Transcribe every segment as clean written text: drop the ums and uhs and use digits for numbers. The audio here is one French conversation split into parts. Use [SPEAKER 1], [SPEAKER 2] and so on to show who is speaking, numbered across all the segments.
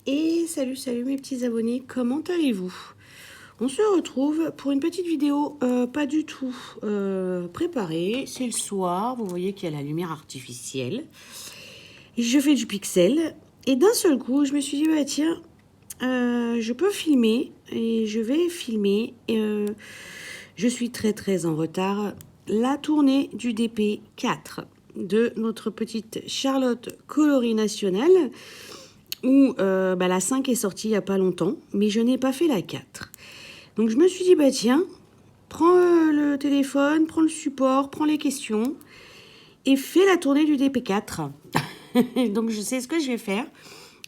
[SPEAKER 1] Et salut mes petits abonnés, comment allez-vous? On se retrouve pour une petite vidéo pas du tout préparée. C'est le soir, vous voyez qu'il y a la lumière artificielle. Et je fais du pixel. Et d'un seul coup, je me suis dit, bah tiens, je peux filmer. Et je vais filmer. Je suis très en retard. La tournée du DP4 de notre petite Charlotte Coloris Nationale. Où la 5 est sortie il n'y a pas longtemps, mais je n'ai pas fait la 4. Donc je me suis dit, bah tiens, prends le téléphone, prends le support, prends les questions, et fais la tournée du DP4. Donc je sais ce que je vais faire.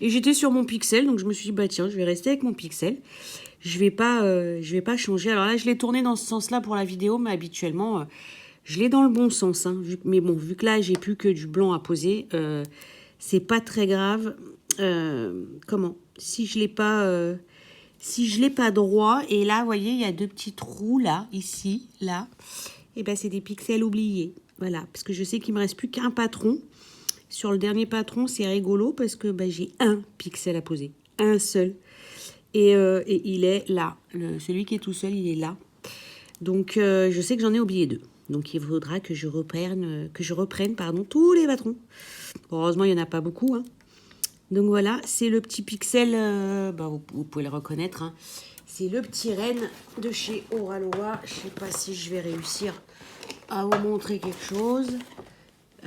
[SPEAKER 1] Et j'étais sur mon Pixel, donc je me suis dit, bah tiens, je vais rester avec mon Pixel. Je vais pas changer. Alors là, je l'ai tourné dans ce sens-là pour la vidéo, mais habituellement, je l'ai dans le bon sens. Hein. Mais bon, vu que là, j'ai plus que du blanc à poser, c'est pas très grave. Si je l'ai pas droit, et là vous voyez il y a deux petits trous là, ici, là, et ben c'est des pixels oubliés, voilà, parce que je sais qu'il me reste plus qu'un patron. Sur le dernier patron c'est rigolo parce que j'ai un pixel à poser, un seul, et il est là, celui qui est tout seul il est là, donc je sais que j'en ai oublié deux, donc il faudra que je reprenne tous les patrons. Heureusement il y en a pas beaucoup, hein. Donc voilà, c'est le petit pixel, vous pouvez le reconnaître, hein. C'est le petit renne de chez Oraloa. Je ne sais pas si je vais réussir à vous montrer quelque chose.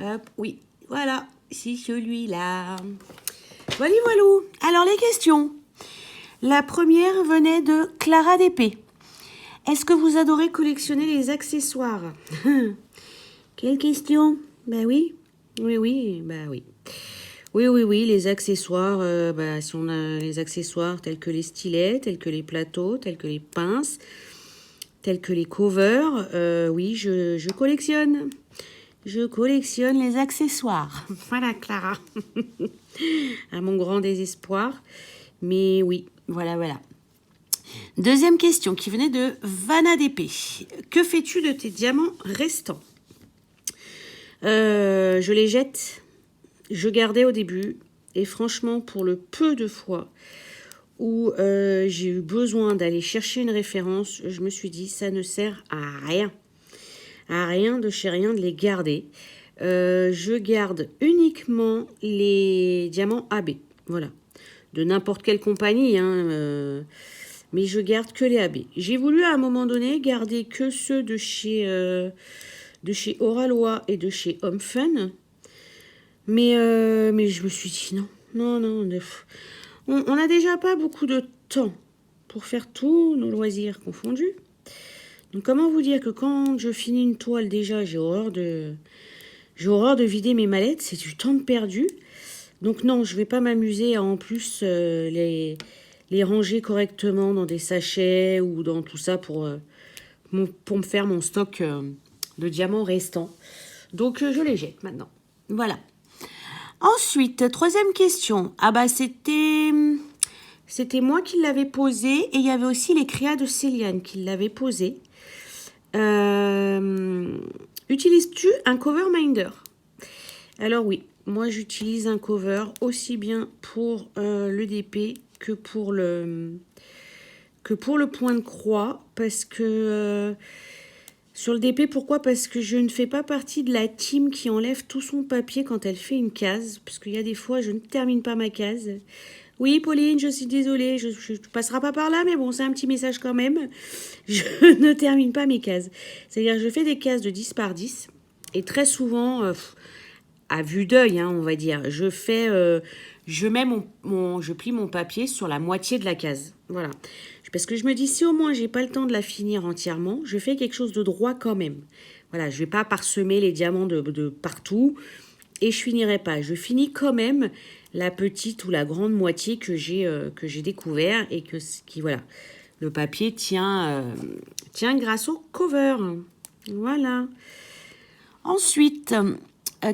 [SPEAKER 1] Hop, oui, voilà, c'est celui-là. Voilà, voilou. Alors les questions. La première venait de Clara DP. Est-ce que vous adorez collectionner les accessoires? Quelle question? Oui. Oui. Oui, les accessoires, si on a les accessoires tels que les stylets, tels que les plateaux, tels que les pinces, tels que les covers, oui, je collectionne. Je collectionne les accessoires. Voilà, Clara. À mon grand désespoir. Mais oui, voilà. Deuxième question qui venait de Vanna DP. Que fais-tu de tes diamants restants? Je les jette. Je gardais au début, et franchement, pour le peu de fois où j'ai eu besoin d'aller chercher une référence, je me suis dit, ça ne sert à rien. À rien de chez rien de les garder. Je garde uniquement les diamants AB, voilà. De n'importe quelle compagnie, hein, mais je garde que les AB. J'ai voulu à un moment donné garder que ceux de chez Oraloa et de chez Home Fun. Mais je me suis dit non. On a déjà pas beaucoup de temps pour faire tous nos loisirs confondus. Donc comment vous dire que quand je finis une toile déjà, j'ai horreur de vider mes mallettes, c'est du temps de perdu. Donc non, je vais pas m'amuser à en plus les ranger correctement dans des sachets ou dans tout ça pour me faire mon stock de diamants restants. Donc je les jette maintenant. Voilà. Ensuite, troisième question. C'était moi qui l'avais posé et il y avait aussi les créas de Céliane qui l'avaient posé. Utilises-tu un cover minder? Alors oui, moi j'utilise un cover aussi bien pour le DP que pour le point de croix parce que sur le DP, pourquoi? Parce que je ne fais pas partie de la team qui enlève tout son papier quand elle fait une case. Parce qu'il y a des fois, je ne termine pas ma case. Oui, Pauline, je suis désolée, je ne passerai pas par là, mais bon, c'est un petit message quand même. Je ne termine pas mes cases. C'est-à-dire, je fais des cases de 10 par 10. Et très souvent, à vue d'œil, hein, on va dire, je plie mon papier sur la moitié de la case. Voilà. Parce que je me dis, si au moins j'ai pas le temps de la finir entièrement, je fais quelque chose de droit quand même. Voilà, je vais pas parsemer les diamants de partout et je finirai pas. Je finis quand même la petite ou la grande moitié que j'ai découvert et voilà. Le papier tient grâce au cover. Voilà. Ensuite,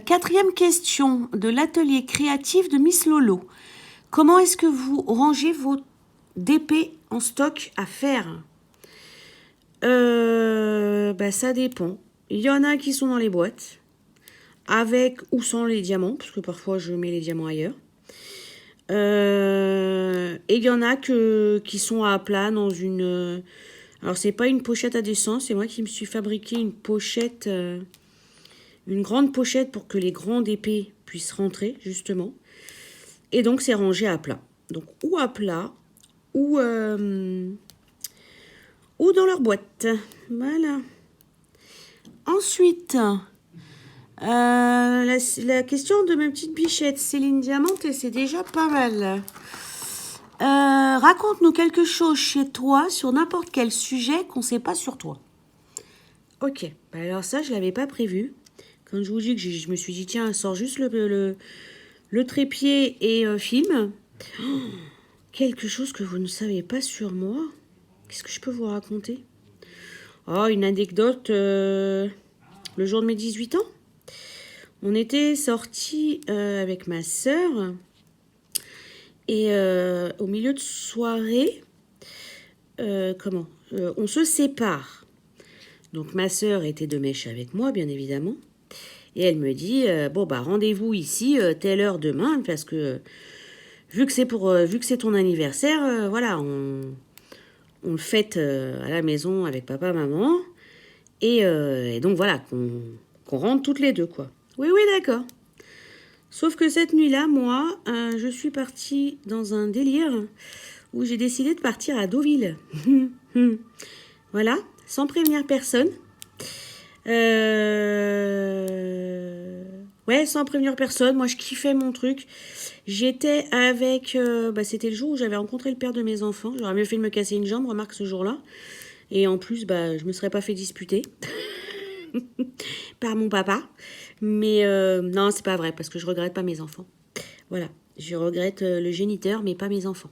[SPEAKER 1] quatrième question de l'atelier créatif de Miss Lolo. Comment est-ce que vous rangez vos DP en stock à faire? Ça dépend. Il y en a qui sont dans les boîtes, avec ou sans les diamants, parce que parfois je mets les diamants ailleurs. Et il y en a qui sont à plat dans une... alors, c'est pas une pochette à dessin, c'est moi qui me suis fabriqué une pochette, une grande pochette pour que les grandes épées puissent rentrer, justement. Et donc, c'est rangé à plat. Donc, ou à plat, ou dans leur boîte. Voilà. Ensuite, la question de ma petite bichette, Céline Diamante, et c'est déjà pas mal. Raconte-nous quelque chose chez toi sur n'importe quel sujet qu'on ne sait pas sur toi. Ok, bah alors ça, je ne l'avais pas prévu. Quand je vous dis que je me suis dit, tiens, sors juste le trépied et filme. Oh, quelque chose que vous ne savez pas sur moi. Qu'est-ce que je peux vous raconter? Oh, une anecdote. Le jour de mes 18 ans. On était sortis avec ma sœur. Et au milieu de soirée, on se sépare. Donc ma sœur était de mèche avec moi, bien évidemment. Et elle me dit, bon, bah rendez-vous ici, telle heure demain, parce que vu que c'est ton anniversaire, voilà, on le fête à la maison avec papa, maman. Et donc voilà, qu'on rentre toutes les deux, quoi. Oui, oui, d'accord. Sauf que cette nuit-là, moi, je suis partie dans un délire où j'ai décidé de partir à Deauville. Voilà, sans prévenir personne. Ouais, sans prévenir personne. Moi, je kiffais mon truc. J'étais avec... c'était le jour où j'avais rencontré le père de mes enfants. J'aurais mieux fait de me casser une jambe, remarque, ce jour-là. Et en plus, je me serais pas fait disputer par mon papa. Mais non, c'est pas vrai, parce que je regrette pas mes enfants. Voilà, je regrette le géniteur, mais pas mes enfants.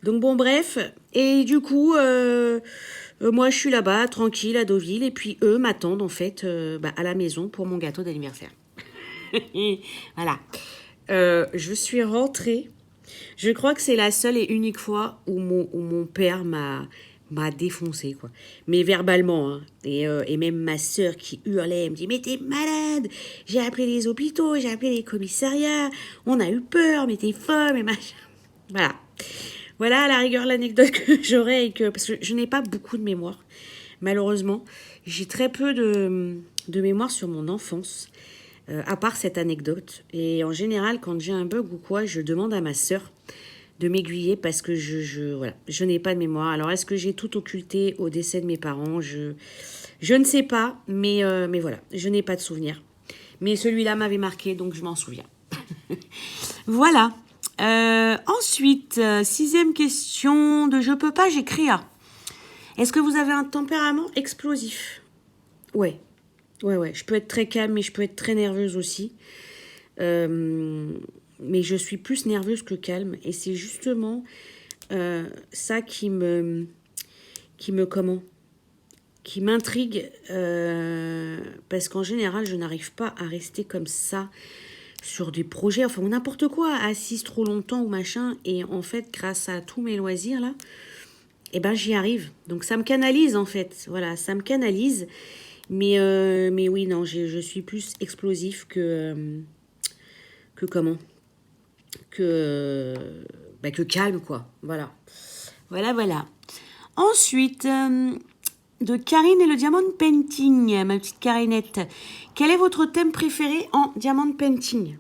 [SPEAKER 1] Donc bon, bref. Et du coup, moi, je suis là-bas, tranquille, à Deauville. Et puis, eux m'attendent, en fait, à la maison pour mon gâteau d'anniversaire. Voilà. Je suis rentrée. Je crois que c'est la seule et unique fois où mon père m'a défoncé, quoi. Mais verbalement, hein. Et même ma sœur qui hurlait, elle me dit, mais t'es malade, j'ai appelé les hôpitaux, j'ai appelé les commissariats, on a eu peur, mais t'es folle, mais machin. Voilà. Voilà à la rigueur l'anecdote que j'aurais, parce que je n'ai pas beaucoup de mémoire, malheureusement. J'ai très peu de mémoire sur mon enfance, à part cette anecdote. Et en général, quand j'ai un bug ou quoi, je demande à ma sœur de m'aiguiller parce que je n'ai pas de mémoire. Alors, est-ce que j'ai tout occulté au décès de mes parents? Je ne sais pas, mais voilà, je n'ai pas de souvenir. Mais celui-là m'avait marqué, donc je m'en souviens. Voilà. Ensuite, 6e question de je peux pas, j'écris à. Est-ce que vous avez un tempérament explosif? Ouais. Ouais. Je peux être très calme, mais je peux être très nerveuse aussi. Mais je suis plus nerveuse que calme. Et c'est justement ça qui m'intrigue. Parce qu'en général, je n'arrive pas à rester comme ça sur des projets, enfin n'importe quoi, assise trop longtemps ou machin. Et en fait, grâce à tous mes loisirs là, j'y arrive. Donc ça me canalise en fait. Voilà, ça me canalise. Mais oui, non, je suis plus explosif que calme, quoi. Voilà. Ensuite, de Karine et le Diamond Painting, ma petite Karinette. Quel est votre thème préféré en Diamond Painting?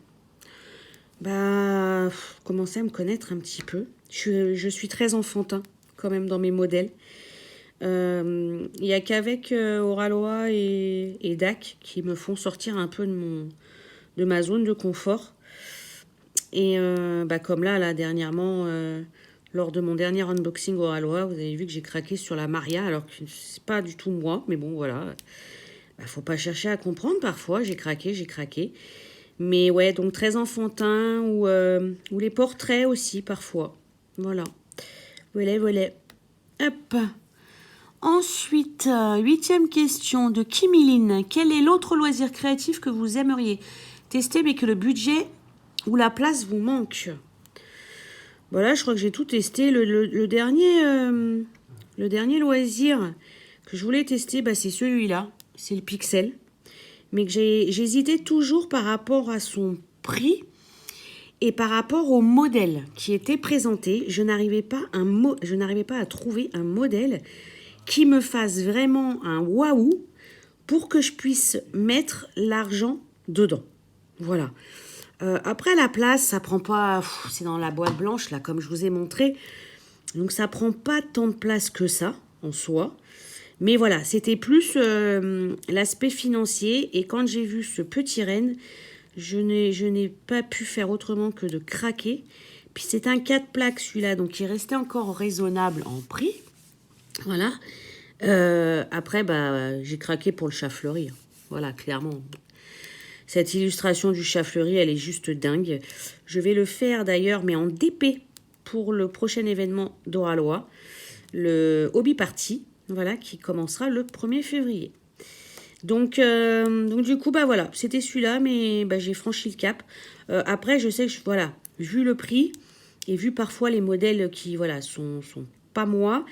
[SPEAKER 1] Commencez à me connaître un petit peu. Je suis très enfantin, quand même, dans mes modèles. Il n'y a qu'avec Oraloa et Dac qui me font sortir un peu de ma zone de confort. Et comme là dernièrement, lors de mon dernier unboxing Oraloa, vous avez vu que j'ai craqué sur la Maria, alors que c'est pas du tout moi, mais bon, voilà. Faut pas chercher à comprendre parfois, j'ai craqué. Mais ouais, donc très enfantin, ou les portraits aussi, parfois. Voilà. Voilà. Hop. Ensuite, 8e question de Kimiline. Quel est l'autre loisir créatif que vous aimeriez tester, mais que le budget ou la place vous manque? Voilà, je crois que j'ai tout testé. Le dernier loisir que je voulais tester, c'est celui-là. C'est le Pixel. Mais que j'hésitais toujours par rapport à son prix Et par rapport au modèle qui était présenté, je n'arrivais pas à trouver un modèle qui me fasse vraiment un waouh pour que je puisse mettre l'argent dedans. Voilà. Après, la place, ça prend pas... C'est dans la boîte blanche, là, comme je vous ai montré. Donc, ça prend pas tant de place que ça, en soi. Mais voilà, c'était plus l'aspect financier. Et quand j'ai vu ce petit renne, je n'ai pas pu faire autrement que de craquer. Puis, c'est un 4 plaques, celui-là. Donc, il restait encore raisonnable en prix. Voilà. Après, j'ai craqué pour le chat fleuri. Voilà, clairement. Cette illustration du chat fleuri, elle est juste dingue. Je vais le faire d'ailleurs, mais en DP pour le prochain événement d'Oralois, le Hobby Party, voilà, qui commencera le 1er février. Donc du coup, voilà, c'était celui-là, mais j'ai franchi le cap. Après, je sais que, voilà, vu le prix et vu parfois les modèles qui, voilà, sont pas moi,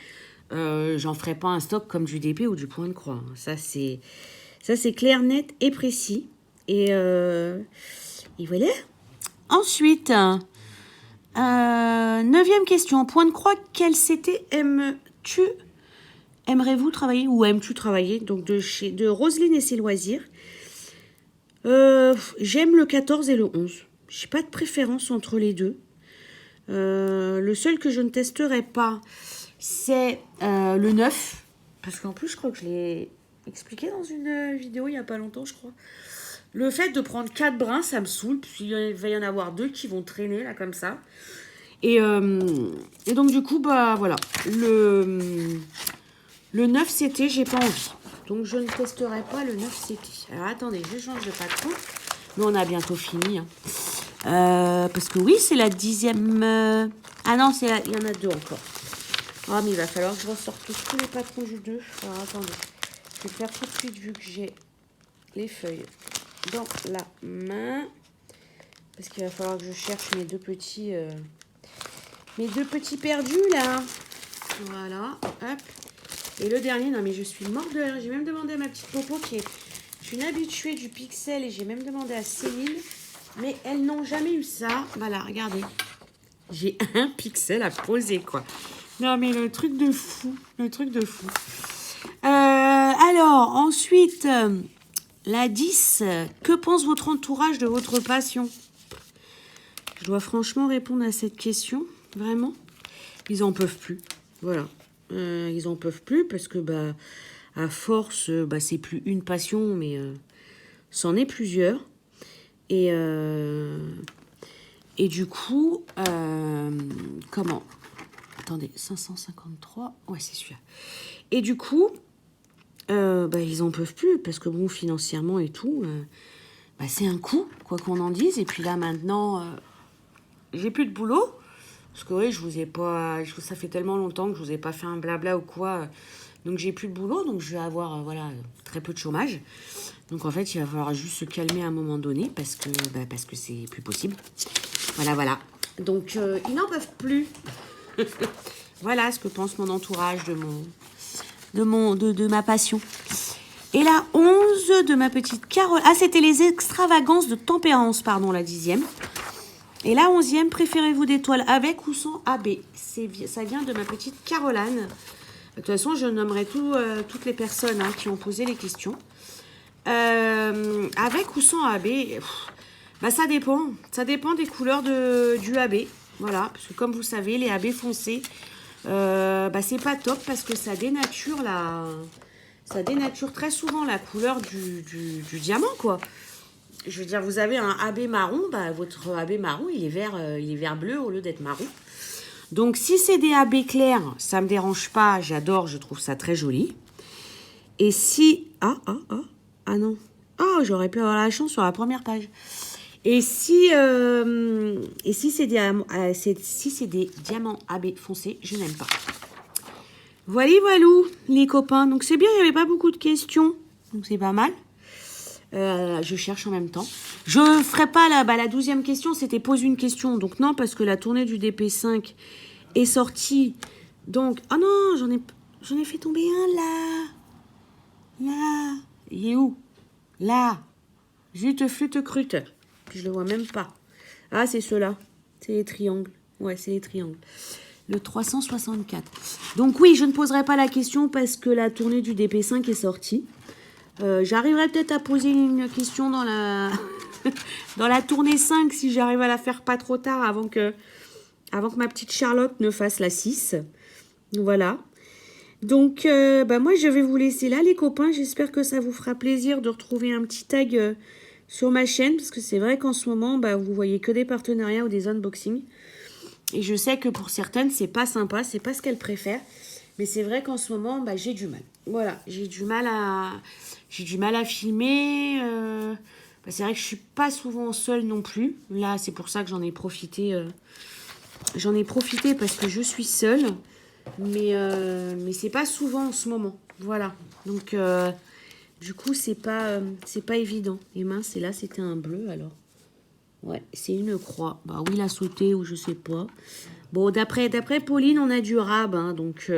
[SPEAKER 1] j'en ferai pas un stock comme du DP ou du point de croix. Ça, c'est clair, net et précis. Et voilà. Ensuite, 9e question. Point de croix, quel CT aimerais-vous travailler ou aimes-tu travailler? Donc de Roselyne et ses loisirs. J'aime le 14 et le 11. J'ai pas de préférence entre les deux. Le seul que je ne testerai pas, c'est le 9. Parce qu'en plus, je crois que je l'ai expliqué dans une vidéo il n'y a pas longtemps, je crois. Le fait de prendre 4 brins, ça me saoule. Puis il va y en avoir 2 qui vont traîner, là, comme ça. Et donc, du coup, voilà. Le 9 CT, j'ai pas envie. Donc, je ne testerai pas le 9 CT. Alors, attendez, je change de patron. Mais on a bientôt fini. Hein. Parce que oui, c'est la 10e... Ah non, il y en a 2 encore. Ah, mais il va falloir que je ressorte tous les patrons du 2. Alors, attendez. Je vais le faire tout de suite vu que j'ai les feuilles dans la main, parce qu'il va falloir que je cherche mes deux petits perdus là. Voilà, hop. Et le dernier, non mais je suis morte de rire. J'ai même demandé à ma petite Popo qui est une habituée du pixel, et j'ai même demandé à Céline, mais elles n'ont jamais eu ça. Voilà, regardez, j'ai un pixel à poser quoi. Non mais le truc de fou, alors ensuite. La 10, que pense votre entourage de votre passion? Je dois franchement répondre à cette question, vraiment. Ils en peuvent plus, voilà. Ils en peuvent plus parce que, à force, c'est plus une passion, mais c'en est plusieurs. Et du coup, comment? Attendez, 553, ouais, c'est celui-là. Et du coup... ils en peuvent plus parce que bon, financièrement et tout, c'est un coût, quoi qu'on en dise. Et puis là maintenant, j'ai plus de boulot parce que oui, ça fait tellement longtemps que je vous ai pas fait un blabla ou quoi, donc j'ai plus de boulot, donc je vais avoir très peu de chômage. Donc en fait, il va falloir juste se calmer à un moment donné parce que c'est plus possible. Voilà. Donc ils n'en peuvent plus. Voilà ce que pense mon entourage de ma passion. Et la 11 de ma petite Carole. Ah, c'était les extravagances de tempérance, pardon, la 10e. Et la 11e, préférez-vous des toiles avec ou sans AB? Ça vient de ma petite Caroline. De toute façon, je nommerai toutes les personnes qui ont posé les questions. Avec ou sans AB, ça dépend. Ça dépend des couleurs du AB. Voilà, parce que comme vous savez, les AB foncés, c'est pas top parce que ça dénature très souvent la couleur du diamant, quoi. Je veux dire, vous avez un AB marron, votre AB marron, il est vert bleu au lieu d'être marron. Donc, si c'est des AB clairs, ça me dérange pas, j'adore, je trouve ça très joli. Et si... Ah non. Oh, j'aurais pu avoir la chance sur la première page. Et si c'est des diamants AB foncés, je n'aime pas. Voilou, les copains. Donc, c'est bien, il n'y avait pas beaucoup de questions. Donc, c'est pas mal. Je cherche en même temps. Je ferai pas la 12e question, c'était pose une question. Donc, non, parce que la tournée du DP5 est sortie. Donc, oh non, j'en ai fait tomber un là. Là. Il est où? Là. Jute, flûte, crute. Puis je le vois même pas. Ah, c'est ceux-là. C'est les triangles. Ouais, c'est les triangles. Le 364. Donc oui, je ne poserai pas la question parce que la tournée du DP5 est sortie. J'arriverai peut-être à poser une question dans la, dans la tournée 5 si j'arrive à la faire pas trop tard avant que ma petite Charlotte ne fasse la 6. Voilà. Donc, moi, je vais vous laisser là, les copains. J'espère que ça vous fera plaisir de retrouver un petit tag sur ma chaîne. Parce que c'est vrai qu'en ce moment, vous voyez que des partenariats ou des unboxings. Et je sais que pour certaines, c'est pas sympa. C'est pas ce qu'elles préfèrent. Mais c'est vrai qu'en ce moment, j'ai du mal. Voilà, j'ai du mal à filmer. C'est vrai que je suis pas souvent seule non plus. Là, c'est pour ça que j'en ai profité. J'en ai profité parce que je suis seule. Mais c'est pas souvent en ce moment. Voilà. Donc, du coup, c'est pas évident. Et mince, et là, c'était un bleu, alors. Ouais, c'est une croix. Bah oui, il a sauté ou je sais pas. Bon, d'après Pauline, on a du rab, hein, donc...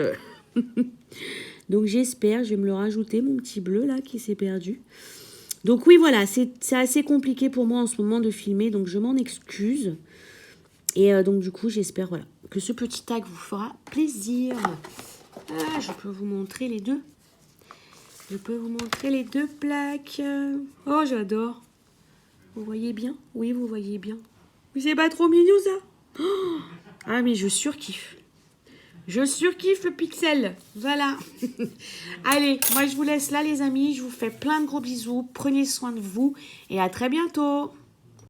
[SPEAKER 1] donc j'espère, je vais me le rajouter, mon petit bleu, là, qui s'est perdu. Donc oui, voilà, c'est assez compliqué pour moi en ce moment de filmer, donc je m'en excuse. Et donc du coup, j'espère, voilà, que ce petit tag vous fera plaisir. Ah, je peux vous montrer les deux. Je peux vous montrer les deux plaques. Oh, j'adore. Vous voyez bien? Oui, vous voyez bien. Mais c'est pas trop mignon, ça? Oh, ah, mais je surkiffe. Je surkiffe le pixel. Voilà. Allez, moi, je vous laisse là, les amis. Je vous fais plein de gros bisous. Prenez soin de vous et à très bientôt.